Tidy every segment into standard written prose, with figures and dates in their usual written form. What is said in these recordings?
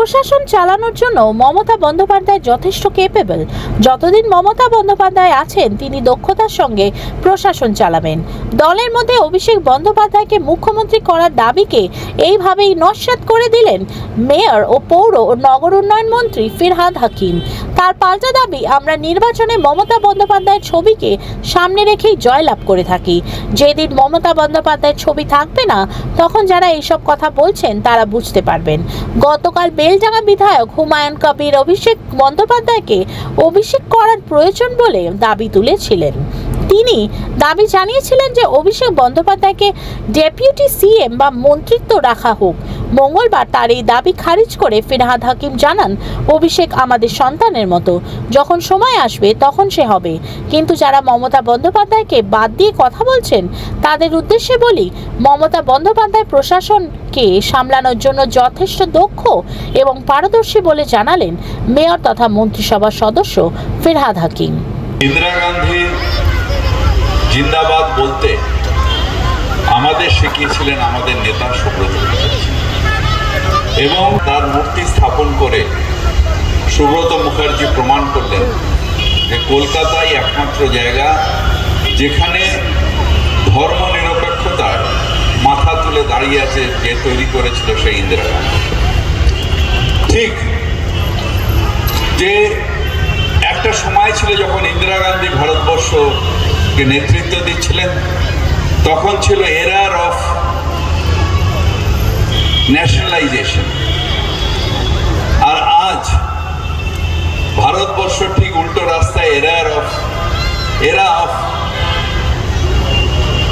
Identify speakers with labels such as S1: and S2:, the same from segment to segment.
S1: প্রশাসন চালানোর জন্য মমতা বন্দ্যোপাধ্যায় যথেষ্ট কেপেবল। যতদিন মমতা বন্দ্যোপাধ্যায় আছেন তিনি দক্ষতার সঙ্গে প্রশাসন চালাবেন। দলের মধ্যে অভিষেক বন্দ্যোপাধ্যায়কে মুখ্যমন্ত্রী করার দাবিকে এইভাবেই নস্যাৎ করে দিলেন মেয়র ও পৌর ও নগর উন্নয়ন মন্ত্রী ফিরহাদ হাকিম। তার পাল্টা দাবি, আমরা নির্বাচনে মমতা বন্দ্যোপাধ্যায়ের ছবিকে সামনে রেখেই জয়লাভ করে থাকি। যেদিন মমতা বন্দ্যোপাধ্যায়ের ছবি থাকবে না তখন যারা এইসব কথা বলছেন তারা বুঝতে পারবেন। গতকাল বেলডাঙ্গা বিধায়ক হুমায়ুন কবির অভিষেক বন্দ্যোপাধ্যায়কে অভিষেক করার প্রয়োজন বলে দাবি তুলেছিলেন। তিনি দাবি জানিয়েছিলেন যে অভিষেক বন্দ্যোপাধ্যায়কে ডেপুটি সিএম বা মন্ত্রিত্ব রাখা হোক। মঙ্গলবার তার এই দাবি খারিজ করে ফিরহাদ হাকিম জানান, অভিষেক আমাদের সন্তানের মতো, যখন সময় আসবে তখন সে হবে। কিন্তু যারা মমতা বন্দ্যোপাধ্যায়কে বাদ দিয়ে কথা বলছেন তাদের উদ্দেশ্যে বলি, মমতা বন্দ্যোপাধ্যায় প্রশাসনকে সামলানোর জন্য যথেষ্ট দক্ষ এবং পারদর্শী বলে জানালেন মেয়র তথা মন্ত্রিসভার সদস্য ফিরহাদ হাকিম।
S2: ইন্দিরা গান্ধী জিন্দাবাদ বলতে আমাদের শিখিয়েছিলেন আমাদের নেতা সুব্রত মুখার্জি, এবং তার মূর্তি স্থাপন করে সুব্রত মুখার্জি প্রমাণ করলেন যে কলকাতায় একমাত্র জায়গা যেখানে ধর্মনিরপেক্ষতার মাথা তুলে দাঁড়িয়ে আছে, যে তৈরি করেছিল সেই ইন্দিরা গান্ধী। ঠিক যে একটা সময় ছিল যখন ইন্দিরা গান্ধী ভারতবর্ষকে নেতৃত্ব দিচ্ছিলেন, তখন ছিল এরার অফ ন্যাশনালাইজেশন। আর আজ ভারতবর্ষ ঠিক উল্টো রাস্তায় এরা অফ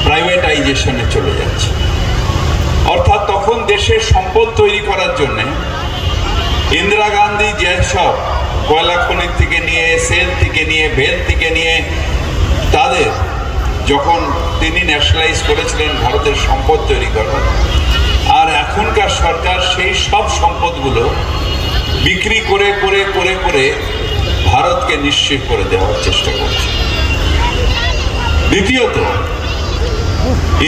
S2: প্রাইভেটাইজেশনে চলে যাচ্ছে। অর্থাৎ তখন দেশের সম্পদ তৈরি করার জন্য ইন্দিরা গান্ধী যেসব কয়লা খনি থেকে নিয়ে, সেল থেকে নিয়ে, ভেল থেকে নিয়ে তাদের যখন তিনি ন্যাশনালাইজ করেছিলেন ভারতের সম্পদ তৈরি করার, আর এখনকার সরকার সেই সব সম্পদগুলো বিক্রি করে করে করে করে ভারতকে নিঃস্ব করে দেওয়ার চেষ্টা করছে। দ্বিতীয়ত,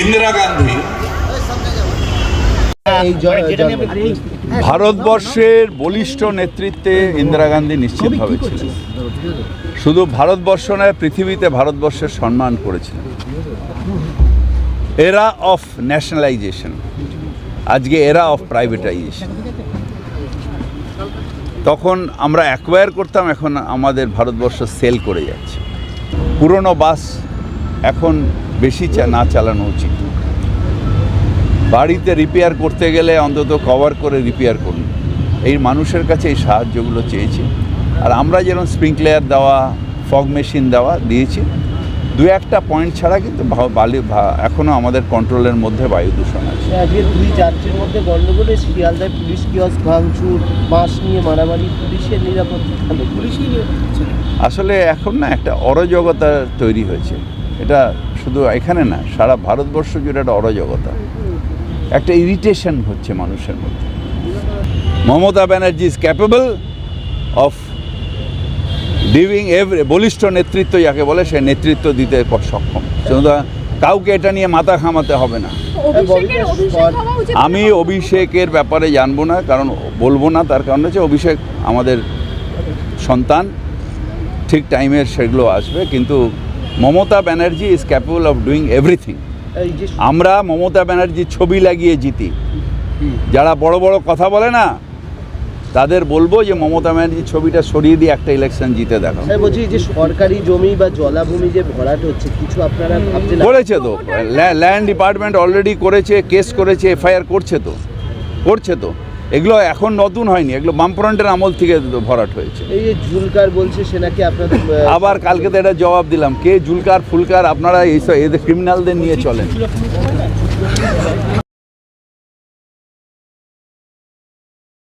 S2: ইন্দিরা গান্ধী
S3: ভারতবর্ষের বলিষ্ঠ নেতৃত্বে ইন্দিরা গান্ধী নিশ্চিতভাবে ছিলেন। শুধু ভারতবর্ষ নয়, পৃথিবীতে ভারতবর্ষের সম্মান করেছিলেন। এরা অফ ন্যাশনালাইজেশন, আজকে এরা অফ প্রাইভেটাইজেশন। তখন আমরা অ্যাকোয়ার করতাম, এখন আমাদের ভারতবর্ষ সেল করে যাচ্ছে। পুরনো বাস এখন বেশি না চালানো উচিত। বাড়িতে রিপেয়ার করতে গেলে অন্তত কভার করে রিপেয়ার করুন। এই মানুষের কাছে এই সাহায্যগুলো চেয়েছি। আর আমরা যেরকম স্প্রিংকলার দেওয়া, ফগ মেশিন দেওয়া দিয়েছি, দু একটা পয়েন্ট ছাড়া কিন্তু এখনও আমাদের কন্ট্রোলের মধ্যে বায়ু দূষণ আছে।
S4: আজকে 2 মধ্যে গণ্ডগোলে শিয়ালদায় পুলিশ কিয়স্ক ভাঙচুর, বাস নিয়ে মারামারি, পুলিশের নিরাপত্তা পুলিশই
S3: আসলে এখন না একটা অরাজকতা তৈরি হয়েছে। এটা শুধু এখানে না, সারা ভারতবর্ষ জুড়ে একটা অরাজকতা, একটা ইরিটেশন হচ্ছে মানুষের মধ্যে। Mamata Banerjee is capable of driving বলিষ্ঠ নেতৃত্ব যাকে বলে, সে নেতৃত্ব দিতে সক্ষম। কাউকে এটা নিয়ে মাথা ঘামাতে হবে না। আমি অভিষেকের ব্যাপারে জানবো না, কারণ বলবো না, তার কারণ হচ্ছে অভিষেক আমাদের সন্তান, ঠিক টাইমের সেগুলো আসবে। কিন্তু Mamata Banerjee is capable of doing everything. আমরা মমতা ব্যানার্জির ছবি লাগিয়ে জিতি। যারা বড় বড় কথা বলে না তাদের বলবো যে মমতা ব্যানার্জির ছবিটা সরিয়ে দিয়ে একটা ইলেকশন জিতে দেখো।
S4: বলছি যে সরকারি জমি বা জলাভূমি যে ভরাট হচ্ছে, কিছু আপনারা ভাবছেন?
S3: করেছে তো, ল্যান্ড ডিপার্টমেন্ট অলরেডি করেছে, কেস করেছে, এফআইআর করছে তো। এগুলো এখন নতুন হয়নি, এগুলো বামফ্রন্টের আমল থেকে ভরাট হয়েছে।
S4: এই যে জুলকার বলছে সে নাকি আপনাদের,
S3: আবার কালকে তো এটা জবাব দিলাম, কে জুলকার ফুলকার, আপনারা এইসব এদের ক্রিমিনালদের নিয়ে চলেন।